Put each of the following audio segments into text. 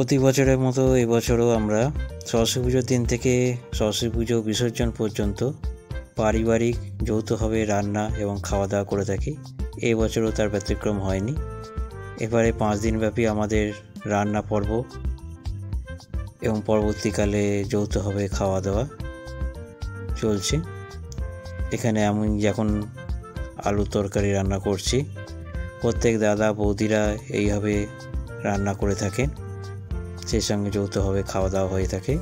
প্রতি বছরের মতো এবছরও আমরা সরস্বতী পুজোর দিন থেকে সরস্বতী পুজো বিসর্জন পর্যন্ত পারিবারিক যৌথভাবে রান্না এবং খাওয়া দাওয়া করে থাকি। এবছরও তার ব্যতিক্রম হয়নি। এবারে 5 দিনব্যাপী আমাদের রান্না পর্ব এবং পরবর্তীকালে যৌথভাবে খাওয়া দাওয়া চলছে। এখানে আমি যখন আলু তরকারি রান্না করছি, প্রত্যেক দাদা বৌদিরা এইভাবে রান্না করে থাকেন, সেই সঙ্গে যৌথভাবে খাওয়া দাওয়া হয়ে থাকে।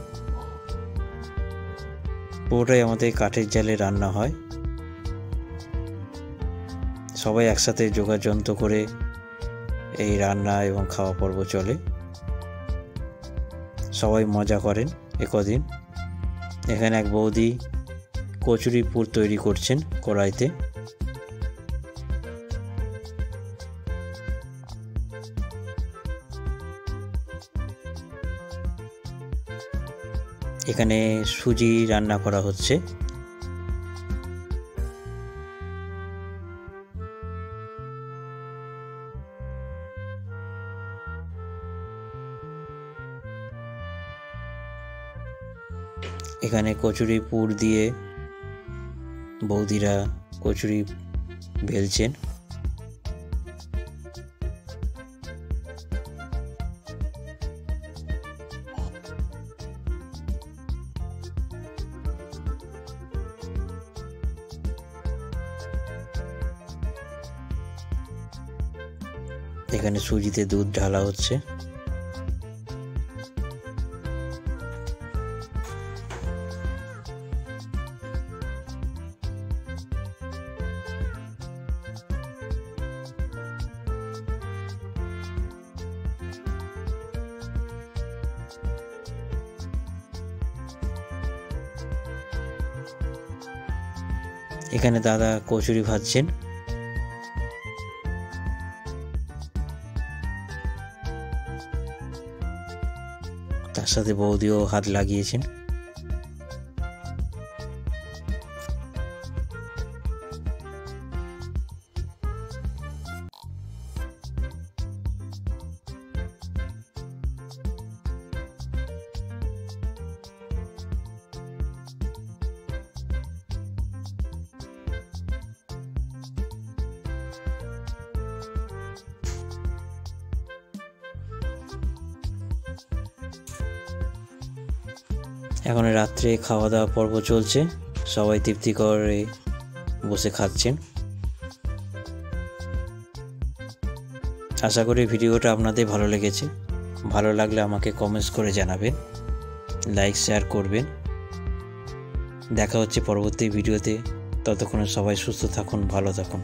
পুরোটাই আমাদের কাঠের জালে রান্না হয়। সবাই একসাথে যোগাযন্ত্র করে এই রান্না এবং খাওয়া পর্ব চলে। সবাই মজা করেন একদিন। এখানে এক বৌদি কচুরি পুর তৈরি করছেন কড়াইতে। এখানে সুজি রান্না করা হচ্ছে। এখানে কচুরি পুর দিয়ে বৌদিরা কচুরি বেলছেন। এখানে সুজিতে দুধ ঢালা হচ্ছে। এখানে দাদা কচুরি ভাজছেন। তার সাথে বৌদিও হাত লাগিয়েছেন। এখন রাত্রে খাওয়া দাওয়া পর্ব চলছে। সবাই তৃপ্তি করে বসে খাচ্ছেন। আশা করি ভিডিওটা আপনাদের ভালো লেগেছে। ভালো লাগলে আমাকে কমেন্টস করে জানাবেন, লাইক শেয়ার করবেন। দেখা হচ্ছে পরবর্তী ভিডিওতে। ততক্ষণে সবাই সুস্থ থাকুন, ভালো থাকুন।